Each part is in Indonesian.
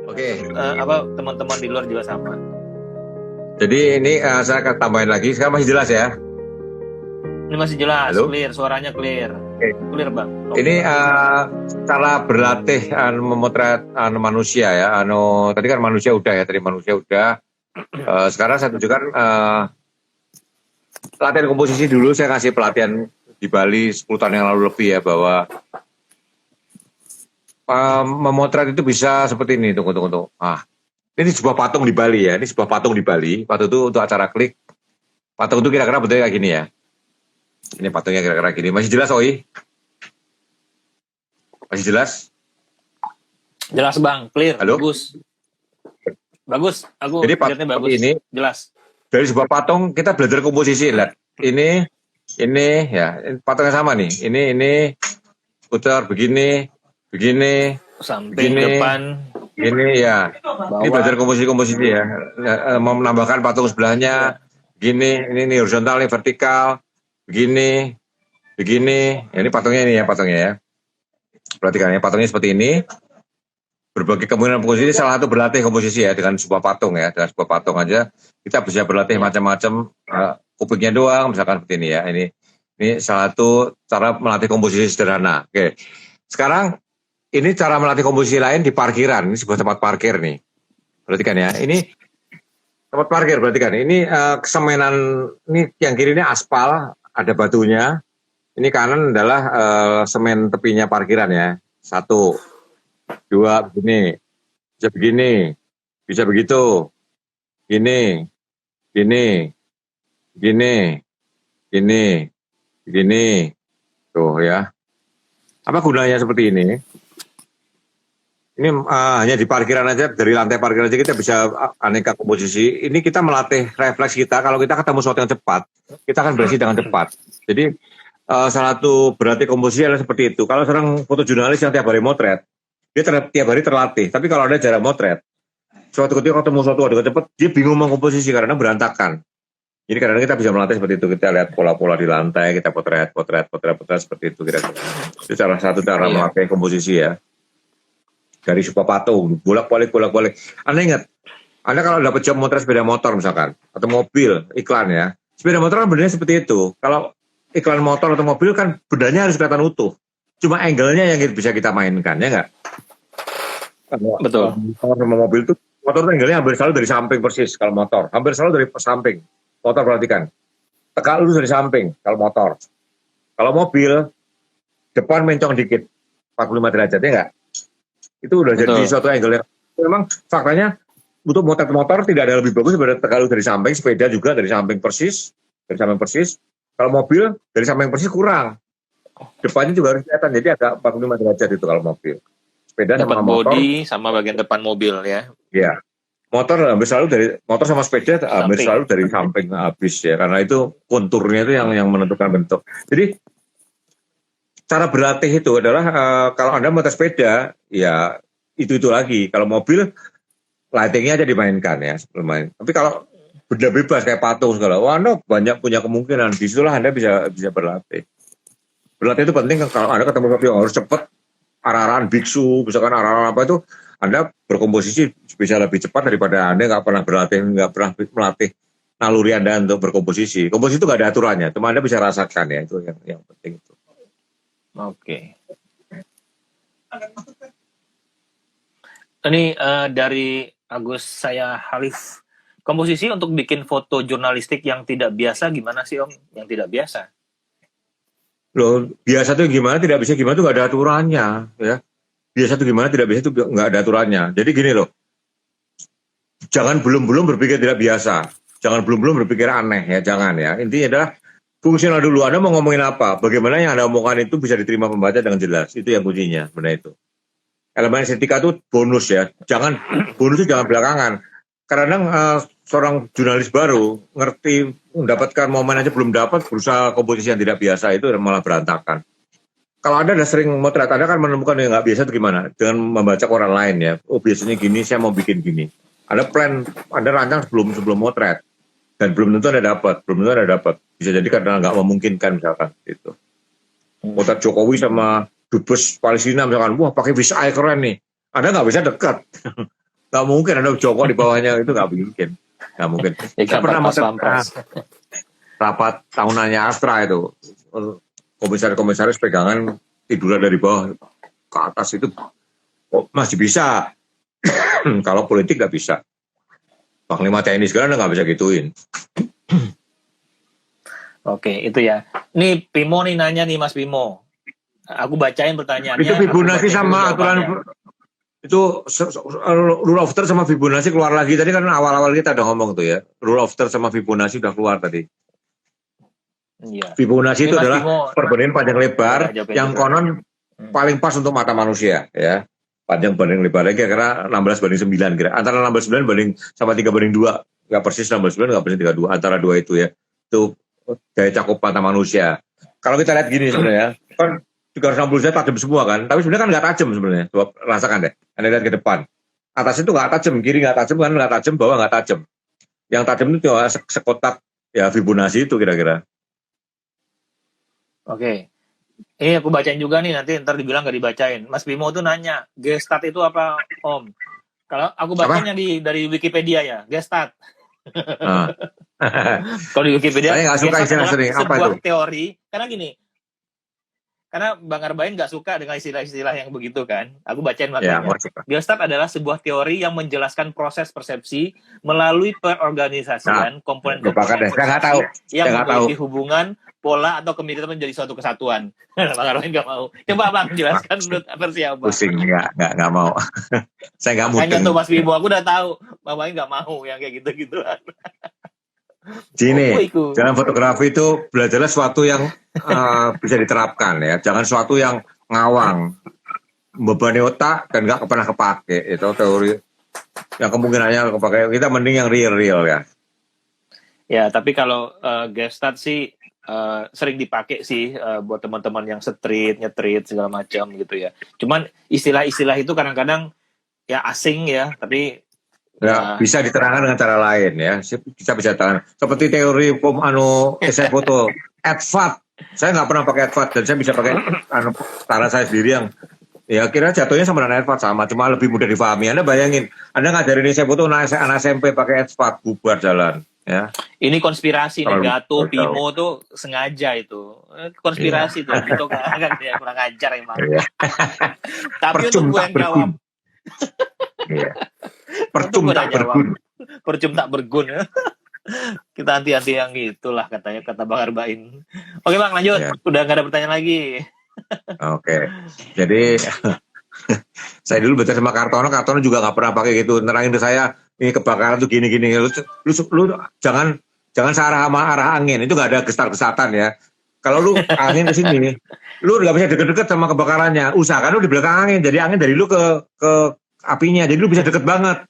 Oke. Teman-teman di luar juga sama. Jadi ini saya akan tambahin lagi. Sekarang masih jelas ya? Ini masih jelas, Halo? clear, suaranya clear. Oke. Clear, Bang. Ini cara berlatih memotret manusia ya. Tadi kan manusia udah ya, sekarang saya tunjukkan latihan komposisi dulu. Saya kasih pelatihan di Bali 10 tahun yang lalu lebih ya, bahwa memotret itu bisa seperti ini. Tunggu. Ini sebuah patung di Bali ya. Ini sebuah patung di Bali. Patung itu untuk acara klik. Patung itu kira-kira bentuknya kayak gini ya. Ini patungnya kira-kira gini. Masih jelas, Oi? Masih jelas? Jelas, Bang. Clear. Halo? Bagus. Aku lihatnya bagus. Ini jelas. Dari sebuah patung kita belajar komposisi. Lihat. Ini ya. Patungnya sama nih. Ini putar begini. Samping, depan. Gini ya. Bawah. Ini belajar komposisi ya. Mau menambahkan patung sebelahnya. Gini. Ini horizontal, ini vertikal. Begini. Ya, ini patungnya ya. Perhatikan ya, patungnya seperti ini. Berbagai kemungkinan komposisi, salah satu berlatih komposisi ya, dengan sebuah patung ya. Dengan sebuah patung aja kita bisa berlatih macam-macam. Kupingnya doang, misalkan seperti ini ya. Ini salah satu cara melatih komposisi sederhana. Oke. Sekarang ini cara melatih komposisi lain di parkiran. Ini sebuah tempat parkir nih. Perhatikan ya. Ini tempat parkir, perhatikan. Ini kesemenan, ini yang kiri ini aspal, ada batunya. Ini kanan adalah semen tepinya parkiran ya. 1, 2, begini. Bisa begini. Bisa begitu. Gini. Tuh ya. Apa gunanya seperti ini? Ini hanya di parkiran aja, dari lantai parkiran aja kita bisa aneka komposisi. Ini kita melatih refleks kita. Kalau kita ketemu sesuatu yang cepat, kita akan bereaksi dengan cepat. Jadi salah satu berarti komposisi adalah seperti itu. Kalau seorang fotojurnalis yang tiap hari motret, dia tiap hari terlatih. Tapi kalau ada jarang motret, suatu ketika ketemu sesuatu yang cepat, dia bingung mengkomposisi karena berantakan. Jadi kadang kita bisa melatih seperti itu. Kita lihat pola-pola di lantai, kita potret seperti itu kira-kira. Itu salah satu cara melatih komposisi ya. Dari sebuah patung, bolak-balik. Anda ingat, Anda kalau dapat job motret sepeda motor misalkan, atau mobil, iklan ya. Sepeda motor kan benarnya seperti itu. Kalau iklan motor atau mobil kan bedanya harus kelihatan utuh. Cuma angle-nya yang bisa kita mainkan, ya nggak? Betul. Kalau sama mobil itu, motor angle-nya hampir selalu dari samping persis kalau motor. Hampir selalu dari samping. Motor perhatikan. Tegak lurus dari samping kalau motor. Kalau mobil, depan mencong dikit. 45 derajat, ya nggak? Itu udah jadi suatu angle. Memang faktanya untuk motret motor tidak ada lebih bagus daripada tegak lurus dari samping. Sepeda juga dari samping persis. Kalau mobil dari samping persis kurang. Depannya juga harus kelihatan. Jadi agak 45 derajat itu kalau mobil. Sepeda dapat sama motor. Body sama bagian depan mobil ya. Iya. Motor hampir selalu dari motor sama sepeda hampir selalu dari samping habis ya. Karena itu konturnya itu yang menentukan bentuk. Jadi cara berlatih itu adalah kalau Anda motret sepeda, ya itu lagi. Kalau mobil, lightingnya aja dimainkan ya sebelum main. Tapi kalau benda bebas kayak patung segala, Anda banyak punya kemungkinan. Disitulah Anda bisa berlatih. Berlatih itu penting kalau Anda ketemu sesuatu yang harus cepat, arah-arahan biksu, misalkan arah-arahan apa itu, Anda berkomposisi bisa lebih cepat daripada Anda nggak pernah melatih naluri Anda untuk berkomposisi. Komposisi itu nggak ada aturannya, cuma Anda bisa rasakan ya, itu yang penting itu. Oke. Ini dari Agus saya Halif. Komposisi untuk bikin foto jurnalistik yang tidak biasa gimana sih Om? Yang tidak biasa? Loh, biasa tuh gimana, tidak bisa gimana tuh nggak ada aturannya ya. Biasa tuh gimana, tidak biasa tuh nggak ada aturannya. Jadi gini loh, jangan belum berpikir tidak biasa. Jangan belum berpikir aneh ya, jangan ya. Intinya adalah fungsional dulu. Anda mau ngomongin apa? Bagaimana yang Anda omongkan itu bisa diterima pembaca dengan jelas. Itu yang kuncinya, benar itu. Elemen estetika itu bonus ya. Bonus itu jangan belakangan. Kadang seorang jurnalis baru ngerti mendapatkan momen aja belum dapat, berusaha komposisi yang tidak biasa itu malah berantakan. Kalau Anda udah sering motret, Anda kan menemukan yang nggak biasa itu gimana? Dengan membaca orang lain ya. Oh biasanya gini, saya mau bikin gini. Ada plan, Anda rancang sebelum motret. Dan belum tentu Anda dapat. Bisa jadi karena nggak memungkinkan misalkan itu. Motret Jokowi sama dubes Palestina misalkan, wah pakai visa keren nih. Anda nggak bisa dekat. Nggak mungkin ada Joko di bawahnya, itu nggak mungkin. Nggak mungkin. Saya pernah masuk rapat tahunannya Astra itu. Komisaris-komisaris pegangan tiduran dari bawah ke atas itu masih bisa. Kalau politik nggak bisa. Panglima TNI sekarang nggak bisa gituin. Oke, itu ya. Nih Pimo nih nanya nih Mas Pimo. Aku bacain pertanyaannya. Itu Fibonacci sama aturan itu rule of third sama Fibonacci keluar lagi. Tadi kan awal-awal kita udah ngomong tuh ya. Rule of third sama Fibonacci udah keluar tadi. Iya. Fibonacci itu adalah Pimo, perbandingan panjang lebar yang konon paling pas untuk mata manusia ya. Panjang banding lebarnya kira-kira 16:9 kira. Antara 16:9 banding sama 3:2. Enggak persis 16:9, enggak persis 32. Antara dua itu ya. Itu daya cakup mata manusia. Kalau kita lihat gini sebenarnya, kan 360 derajat tajam semua kan. Tapi sebenarnya kan nggak tajam sebenarnya. Coba rasakan deh. Anda lihat ke depan. Atas itu nggak tajam, kiri nggak tajam, kan nggak tajam, bawah nggak tajam. Yang tajam itu sekotak ya Fibonacci itu kira-kira. Oke. Ini aku bacain juga nih, nanti ntar dibilang nggak dibacain. Mas Bimo tuh nanya, Gestalt itu apa Om? Kalau aku bacanya dari Wikipedia ya, Gestalt. Nah. Kalau di Wikipedia, saya nggak suka istilah sering. Apa sebuah itu? teori, karena gini, karena Bang Arbain nggak suka dengan istilah-istilah yang begitu kan. Aku bacain makanya. Ya, Gestalt adalah sebuah teori yang menjelaskan proses persepsi melalui perorganisasian komponen-komponen yang memiliki hubungan, pola atau kemiripan menjadi suatu kesatuan. Bang Arbain nggak mau. Coba Bang jelaskan menurut versi Abang. Pusing, nggak mau. Saya nggak mau. Hanya tuh Mas Bimo, aku udah tahu Bang Arbain nggak mau yang kayak gitu-gituan. Gini, dalam fotografi itu belajarlah sesuatu yang bisa diterapkan ya, jangan sesuatu yang ngawang, membebani otak dan nggak pernah kepake. Itu teori yang kemungkinannya kepake. Kita mending yang real ya. Ya, tapi kalau Gestalt sih sering dipakai sih buat teman-teman yang nyetrit segala macam gitu ya. Cuman istilah-istilah itu kadang-kadang ya asing ya, tapi ya, bisa diterangkan dengan cara lain ya. Bisa terangkan. Seperti teori saya foto advat. Saya nggak pernah pakai advat dan saya bisa pakai cara saya sendiri yang ya kira jatuhnya sama dengan advat sama, cuma lebih mudah difahami. Anda bayangin, Anda ngajarin saya foto anak SMP pakai advat, bubar jalan. Ya. Ini konspirasi Negato, Pimo tuh sengaja itu. Konspirasi tuh, itu kan dia kurang ajar emang. Tapi untuk gue yang jawab. Percuma tak bergun. Percuma tak bergun ya. Kita hati-hati yang gitulah kata Bang Arbain. Oke Bang, lanjut. Ya. Udah nggak ada pertanyaan lagi. Oke. Jadi saya dulu baca sama Kartono juga nggak pernah pakai gitu. Nerangin ke saya, ini kebakaran tuh gini-gini. Lu jangan searah sama arah angin. Itu nggak ada gestar-gestatan ya. Kalau lu angin ke sini, lu nggak bisa deket-deket sama kebakarannya. Usahakan lu di belakang angin. Jadi angin dari lu ke apinya. Jadi lu bisa deket banget.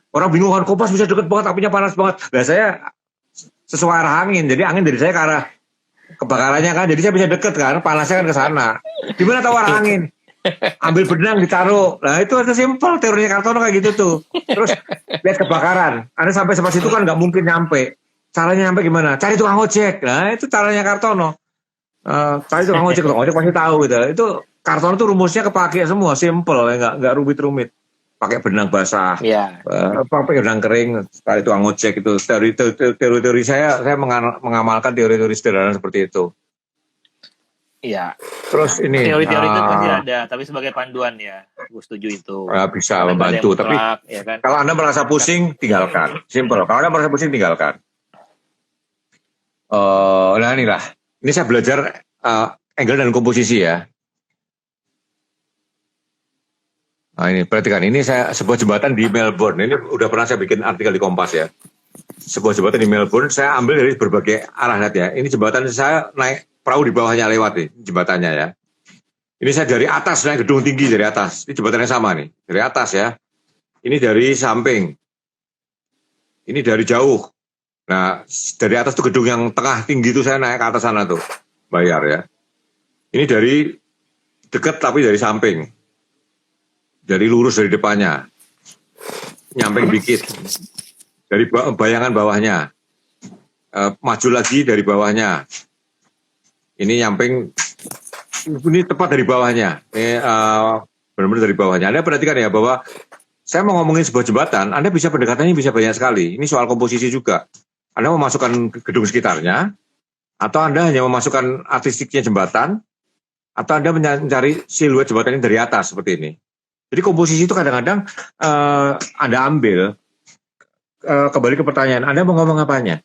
Orang bingung kan, Kompas bisa deket banget, apinya panas banget. Nah saya sesuai arah angin. Jadi angin dari saya ke arah kebakarannya kan. Jadi saya bisa deket kan, panasnya kan ke sana. Gimana tahu arah angin? Ambil benang ditaruh. Nah itu simpel teorinya Kartono kayak gitu tuh. Terus lihat kebakaran. Anda sampai situ kan nggak mungkin nyampe. Caranya nyampe gimana? Cari tukang ojek. Nah itu caranya Kartono. Cari tukang ojek pasti tahu gitu. Itu Kartono tuh rumusnya kepake semua, simpel ya, nggak rumit-rumit. Pakai benang basah, pakai benang kering, cari tukang ojek itu. Teori saya mengamalkan teori-teori sederhana seperti itu. Iya. Terus ini teori-teori itu pasti ada, tapi sebagai panduan ya, gue setuju itu. Bisa membantu, tapi ya kan? Kalau Anda merasa pusing, tinggalkan. Simple. Kalau Anda merasa pusing, tinggalkan. Nah inilah, ini saya belajar angle dan komposisi ya. Nah ini perhatikan, ini saya sebuah jembatan di Melbourne. Ini udah pernah saya bikin artikel di Kompas ya. Sebuah jembatan di Melbourne, saya ambil dari berbagai arah lihat ya. Ini jembatan saya naik perahu di bawahnya lewat nih jembatannya ya. Ini saya dari atas naik gedung tinggi dari atas. Ini jembatannya sama nih dari atas ya. Ini dari samping. Ini dari jauh. Nah dari atas tuh gedung yang tengah tinggi tuh saya naik ke atas sana tuh bayar ya. Ini dari dekat tapi dari samping. Dari lurus dari depannya. Nyamping dikit. Dari bayangan bawahnya. Maju lagi dari bawahnya. Ini nyamping, ini tepat dari bawahnya. Ini benar-benar dari bawahnya. Anda perhatikan ya bahwa saya mau ngomongin sebuah jembatan, Anda bisa pendekatannya bisa banyak sekali. Ini soal komposisi juga. Anda memasukkan gedung sekitarnya, atau Anda hanya memasukkan artistiknya jembatan, atau Anda mencari siluet jembatan ini dari atas seperti ini. Jadi komposisi itu kadang-kadang Anda ambil, kembali ke pertanyaan, Anda mau ngomong apanya?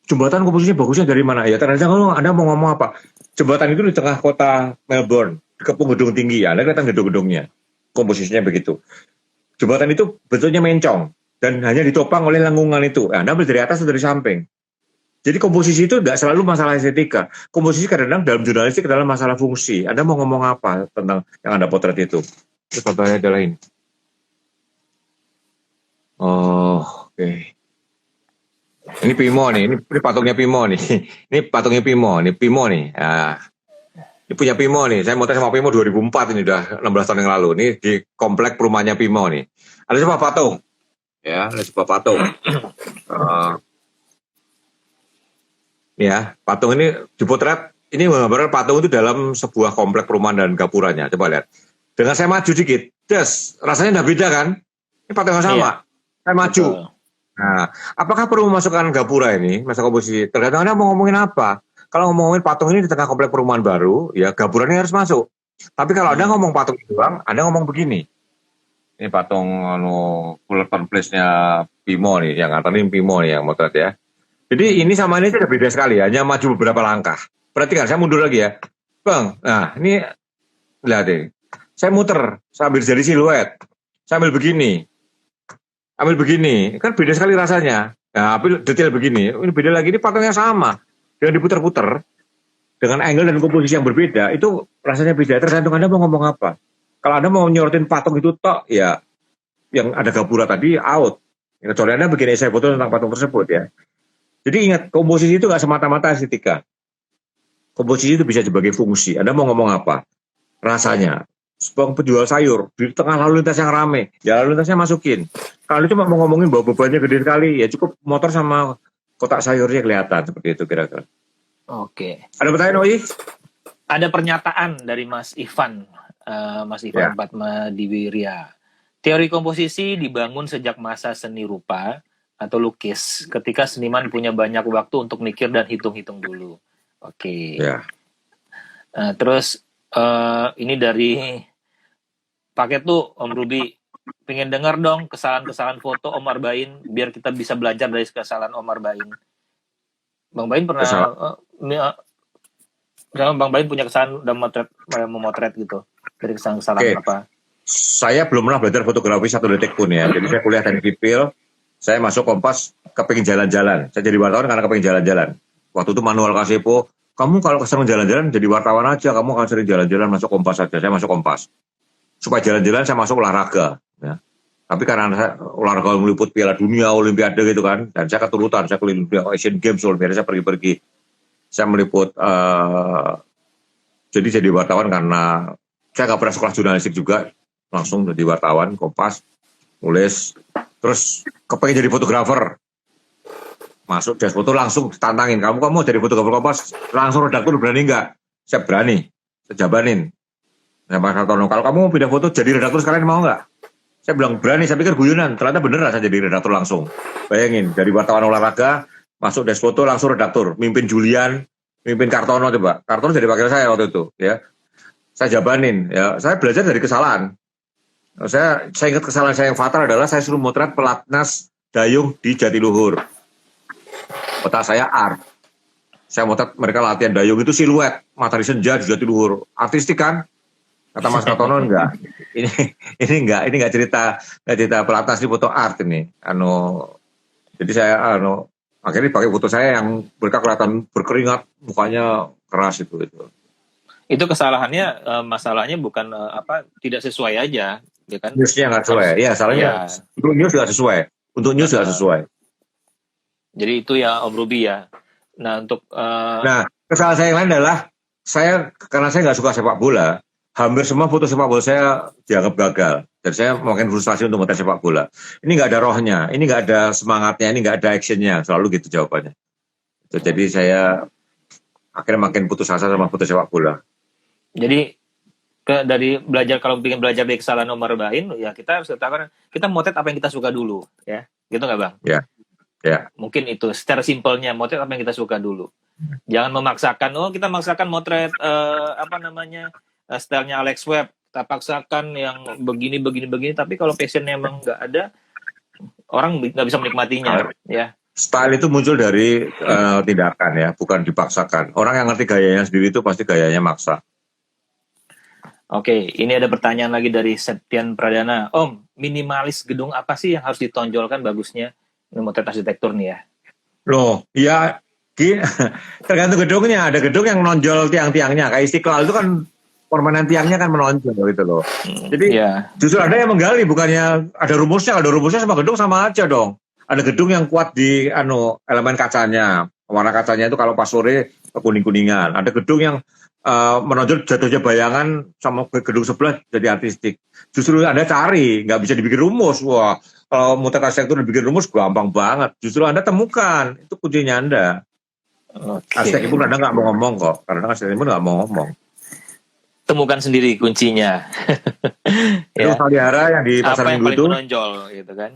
Jembatan komposisinya bagusnya dari mana? Ya ternyata Anda mau ngomong apa? Jembatan itu di tengah kota Melbourne, dikepung gedung tinggi, ya Anda kelihatan gedung-gedungnya. Komposisinya begitu. Jembatan itu bentuknya mencong dan hanya ditopang oleh lengkungan itu. Anda ambil dari atas atau dari samping. Jadi komposisi itu tidak selalu masalah estetika. Komposisi kadang-kadang dalam jurnalistik adalah masalah fungsi. Anda mau ngomong apa tentang yang Anda potret itu? Itu contohnya adalah ini. Oh, oke. Ini Pimo nih, ini patungnya Pimo nih. Ini patungnya Pimo, ini Pimo nih. Nah, ini punya Pimo nih. Saya motret sama Pimo 2004 ini udah 16 tahun yang lalu. Ini di komplek perumahannya Pimo nih. Ada sebuah patung. Ya, ada sebuah patung. Ya, patung ini dipotret. Ini menggambarkan patung itu dalam sebuah komplek perumahan dan gapuranya. Coba lihat. Dengan saya maju dikit, rasanya tidak beda kan? Ini patung yang sama. Iya. Saya maju. Betul. Nah, apakah perlu memasukkan gapura ini, masa komposisi? Tergantung Anda mau ngomongin apa. Kalau ngomongin patung ini di tengah komplek perumahan baru, ya gapura ini harus masuk. Tapi kalau Anda ngomong patung doang, Anda ngomong begini. Ini patung Fullerton Place-nya Pimo nih, yang ngatain Pimo nih yang motret ya. Jadi ini sama ini sudah beda sekali, hanya maju beberapa langkah. Perhatikan, saya mundur lagi ya. Bang, nah ini, lihat deh. Saya muter, sambil jadi siluet. Sambil begini. Ambil begini, kan beda sekali rasanya. Nah, detail begini, ini beda lagi, ini patungnya sama. Dengan diputar-putar, dengan angle dan komposisi yang berbeda, itu rasanya beda. Tergantung Anda mau ngomong apa. Kalau Anda mau nyorotin patung itu tok, ya yang ada gapura tadi, out. Kecuali Anda bikin essay foto tentang patung tersebut ya. Jadi ingat, komposisi itu nggak semata-mata estetika. Komposisi itu bisa sebagai fungsi. Anda mau ngomong apa? Rasanya. Sebuah penjual sayur di tengah lalu lintas yang ramai, ya lalu lintasnya masukin. Kalau cuma mau ngomongin bahwa bebannya gede sekali, ya cukup motor sama kotak sayurnya kelihatan seperti itu kira-kira. Oke. Ada pertanyaan, Oi? Ada pernyataan dari Mas Ivan Padmadiwirya. Teori komposisi dibangun sejak masa seni rupa atau lukis, ketika seniman punya banyak waktu untuk mikir dan hitung-hitung dulu. Oke. Ya. Terus ini dari paket tuh Om Ruby, pengen dengar dong kesalahan-kesalahan foto Om Arbain biar kita bisa belajar dari kesalahan Om Arbain. Bang Bain pernah Bang Bain punya kesalahan dalam memotret gitu, dari kesalahan-kesalahan apa? Saya belum pernah belajar fotografi 1 detik pun ya. Jadi saya kuliah teknik sipil, saya masuk Kompas kepengin jalan-jalan. Saya jadi wartawan karena kepengin jalan-jalan. Waktu itu Manual Kasepo, kamu kalau sering jalan-jalan jadi wartawan aja, kamu akan sering jalan-jalan masuk Kompas saja. Saya masuk Kompas. Supaya jalan-jalan saya masuk olahraga. Ya. Tapi karena saya olahraga meliput Piala Dunia, Olimpiade gitu kan, dan saya keturutan, saya keliling Asian Games, Olimpiade, saya pergi-pergi. Saya meliput, jadi wartawan karena saya nggak pernah sekolah jurnalistik juga, langsung jadi wartawan, Kompas, nulis, terus kepengen jadi fotografer. Masuk desk foto langsung tantangin, kamu jadi fotografer Kompas, langsung redaktur berani nggak? Saya berani, saya jabanin. Nah, Mas Kartono, kalau kamu pindah foto jadi redaktur sekalian mau nggak? Saya bilang berani, saya pikir guyonan, ternyata beneran saya jadi redaktur langsung. Bayangin, dari wartawan olahraga, masuk desk foto langsung redaktur, mimpin Julian, mimpin Kartono coba. Kartono jadi wakil saya waktu itu, ya. Saya jabanin, ya. Saya belajar dari kesalahan. Saya ingat kesalahan saya yang fatal adalah saya suruh motret pelatnas dayung di Jatiluhur. Kota saya art. Saya motret mereka latihan dayung itu siluet, matahari senja di Jatiluhur. Artistik kan? Kata Mas Kartono enggak. Ini enggak cerita pelatnas di foto art ini. Jadi saya akhirnya pakai foto saya yang mereka kelihatan berkeringat, mukanya keras itu. Itu kesalahannya, masalahnya bukan tidak sesuai aja, ya kan? Newsnya nggak sesuai. Iya, salahnya untuk news nggak sesuai. Untuk news nggak sesuai. Jadi itu ya Om Ruby ya. Nah untuk Nah, kesalahan saya yang lain adalah karena saya nggak suka sepak bola, hampir semua foto sepak bola saya dianggap gagal. Dan saya makin frustasi untuk motret sepak bola. Ini nggak ada rohnya, ini nggak ada semangatnya, ini nggak ada actionnya. Selalu gitu jawabannya. Jadi saya akhirnya makin putus asa sama foto sepak bola. Jadi dari belajar, kalau bikin belajar dari kesalahan Omar Bain, ya kita harus katakan kita motret apa yang kita suka dulu, ya, gitu nggak Bang? Ya. Mungkin itu secara simpelnya, motret apa yang kita suka dulu. Jangan memaksakan, kita maksakan motret stylenya Alex Webb, kita paksakan yang begini, tapi kalau passionnya emang nggak ada, orang nggak bisa menikmatinya, ya. Style itu muncul dari tindakan ya, bukan dipaksakan. Orang yang ngerti gayanya sendiri itu pasti gayanya maksa. Oke, ini ada pertanyaan lagi dari Septian Pradana. Om, minimalis gedung apa sih yang harus ditonjolkan bagusnya? Ini motret arsitektur nih ya. Loh, ya tergantung gedungnya. Ada gedung yang menonjol tiang-tiangnya. Kayak Istiqlal itu kan permanen tiangnya kan menonjol gitu loh. Jadi justru ada yang menggali, bukannya ada rumusnya. Ada rumusnya sama gedung sama aja dong. Ada gedung yang kuat di elemen kacanya. Warna kacanya itu kalau pas sore kuning-kuningan. Ada gedung yang menonjol jatuhnya bayangan sama gedung sebelah jadi artistik. Justru Anda cari, nggak bisa dibikin rumus. Wah, kalau motret arsitektur dibikin rumus gampang banget. Justru Anda temukan, itu kuncinya Anda. Arsitek pun Anda nggak mau ngomong kok, karena arsitek pun nggak mau ngomong. Temukan sendiri kuncinya. Gedung Salihara yang di Pasar Minggu itu menonjol, gitu kan?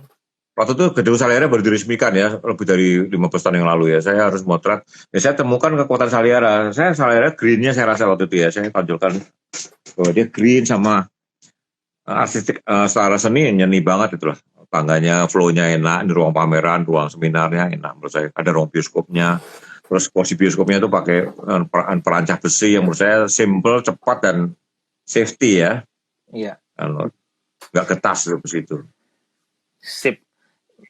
Waktu itu gedung Salihara baru diresmikan ya, lebih dari 15 tahun yang lalu ya. Saya harus motret. Ya saya temukan kekuatan Salihara. Salihara greennya saya rasa waktu itu ya. Saya tonjolkan bahwa dia green sama artistik secara seni nyeni banget itulah. Tangganya, flow-nya enak, di ruang pameran, ruang seminarnya enak menurut saya. Ada ruang bioskopnya, terus posisi bioskopnya itu pakai perancah besi yang menurut saya simple, cepat, dan safety ya. Iya. Nggak getas besi itu. Sip.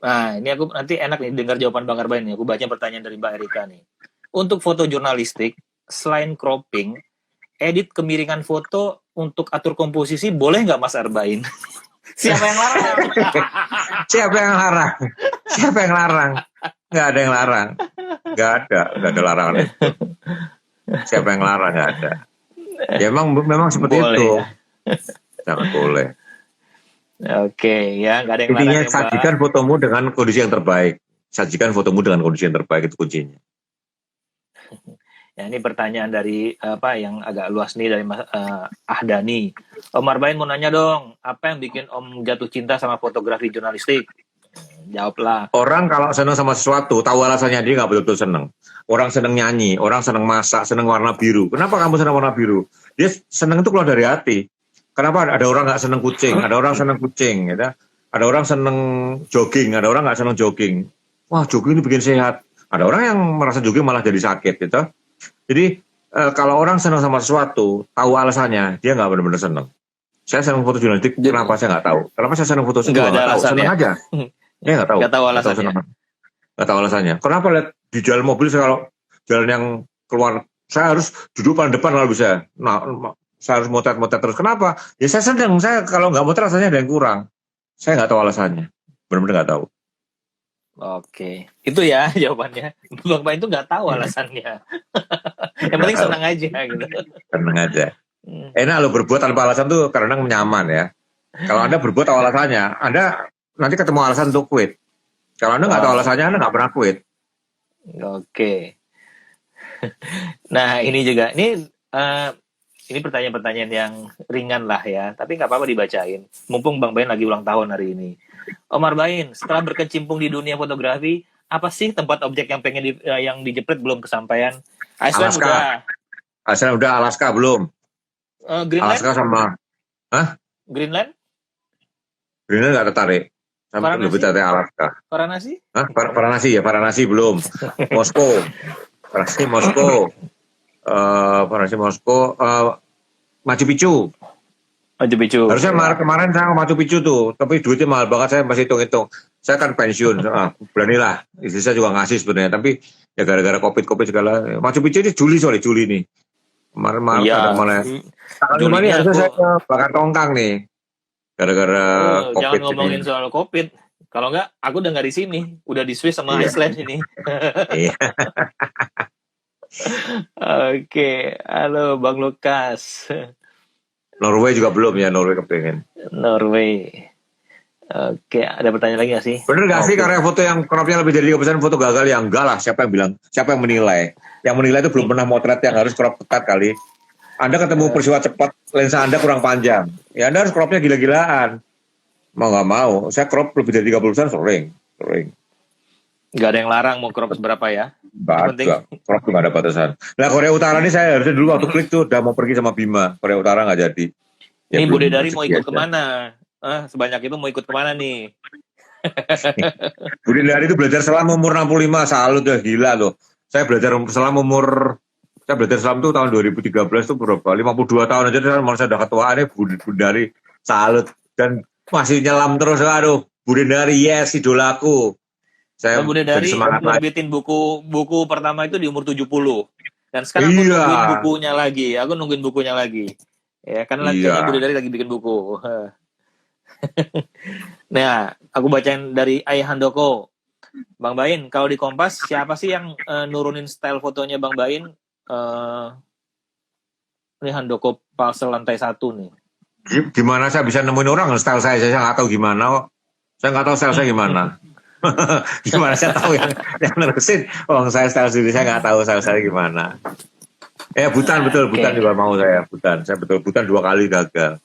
Nah, ini aku nanti enak nih dengar jawaban Bang Arbain nih. Aku baca pertanyaan dari Mbak Erika nih. Untuk foto jurnalistik, selain cropping, edit kemiringan foto untuk atur komposisi boleh nggak Mas Arbain? Siapa yang larang? Siapa yang larang? Siapa yang larang? Nggak ada yang larang. Nggak ada larangan itu. Siapa yang larang? Nggak ada. Ya memang seperti boleh, itu. Ya? Sangat boleh. Oke, ya nggak ada yang intinya larang. Sajikan fotomu dengan kondisi yang terbaik. Sajikan fotomu dengan kondisi yang terbaik, itu kuncinya. Ya, ini pertanyaan dari yang agak luas nih dari Mas Ahdani. Om Arbain mau nanya dong, apa yang bikin Om jatuh cinta sama fotografi jurnalistik? Jawablah. Orang kalau senang sama sesuatu, tahu alasannya, dia nggak betul-betul senang. Orang senang nyanyi, orang senang masak, senang warna biru. Kenapa kamu senang warna biru? Dia senang itu keluar dari hati. Kenapa ada orang nggak senang kucing? Ada orang senang kucing, gitu. Ada orang senang jogging, ada orang nggak senang jogging. Wah, jogging itu bikin sehat. Ada orang yang merasa jogging malah jadi sakit, gitu. Jadi kalau orang senang sama sesuatu, tahu alasannya, dia nggak benar-benar senang. Saya senang foto jurnalistik, kenapa saya nggak tahu? Kenapa saya senang foto juga nggak tahu? Senang aja. Dia nggak tahu. Nggak tahu alasannya. Nggak tahu alasannya. Kenapa lihat di jalan mobil, saya kalau jalan yang keluar, saya harus duduk paling depan kalau bisa. Nah, saya harus motret terus. Kenapa? Ya saya senang. Saya kalau nggak motret rasanya ada yang kurang. Saya nggak tahu alasannya. Benar-benar nggak tahu. Oke, itu ya jawabannya. Bang Bain itu nggak tahu alasannya. Yang penting senang aja gitu. Senang aja. Enak lo berbuat tanpa alasan tuh karena nyaman ya. Kalau Anda berbuat tahu alasannya, Anda nanti ketemu alasan untuk quit. Kalau Anda nggak tahu alasannya, Anda nggak pernah quit. Oke. Nah ini juga, ini pertanyaan-pertanyaan yang ringan lah ya, tapi nggak apa-apa dibacain. Mumpung Bang Bain lagi ulang tahun hari ini. Om Arbain, setelah berkecimpung di dunia fotografi, apa sih tempat objek yang pengen yang dijepret belum kesampaian? Iceland Alaska. Udah. Iceland udah, Alaska belum. Greenland? Alaska sama, Greenland? Greenland nggak tertarik. Sampai lebih tertarik Alaska. Varanasi? Varanasi belum. Moskow. Varanasi Moskow. Machu Picchu. Harusnya kemarin saya ke Machu Picchu tuh, tapi duitnya mahal banget, saya masih hitung-hitung. Saya kan pensiun, beranilah. Istri saya juga ngasih sebenarnya, tapi ya gara-gara COVID segala. Machu Picchu ini Juli nih. Kemarin ada mana? Juli ini harusnya saya ke Bakar Tongkang nih, gara-gara COVID. Jangan ngomongin soal COVID. Kalau enggak, aku udah nggak di sini, udah di Swiss sama Iceland ini. Oke, halo Bang Lukas. Norway juga belum ya, Norway kepengen. Norway. Oke, ada pertanyaan lagi nggak sih? Bener nggak sih karya foto yang cropnya lebih dari 3% foto gagal? Ya enggak lah, siapa yang bilang? Siapa yang menilai? Yang menilai itu belum pernah motret yang harus crop ketat kali. Anda ketemu peristiwa cepat, lensa Anda kurang panjang. Ya Anda harus cropnya gila-gilaan. Mau nggak mau, saya crop lebih dari 30% sering. Nggak ada yang larang mau crop seberapa ya? Nggak ada, crop nggak ada batasan. Nah Korea Utara ini saya harusnya dulu waktu klik tuh udah mau pergi sama Bima. Korea Utara nggak jadi. Ya, ini Bude Dari mau ikut kemana? Sebanyak itu mau ikut kemana nih? Bude Dari itu belajar selam umur 65, salut ya, gila loh. Saya belajar selam tuh tahun 2013 tuh berapa? 52 tahun aja saya udah ketuaan ya Bude Dari, salut. Dan masih nyelam terus, aduh. Bude Dari, yes, idolaku. Saya Bude Dari nerbitin buku pertama itu di umur 70. Dan sekarang aku nungguin bukunya lagi. Ya, karena kayaknya Bude Dari lagi bikin buku. Nah, aku bacain dari Ayah Handoko. Bang Bain, kalau di Kompas siapa sih yang nurunin style fotonya Bang Bain? Ini Handoko Palsel lantai 1 nih. Gimana saya bisa nemuin orang style saya nggak tahu gimana. Saya nggak tahu style saya gimana. Gimana saya tahu yang nerusin? Saya style sendiri, saya nggak tahu style saya gimana. Butan juga mau saya. Butan 2 kali gagal.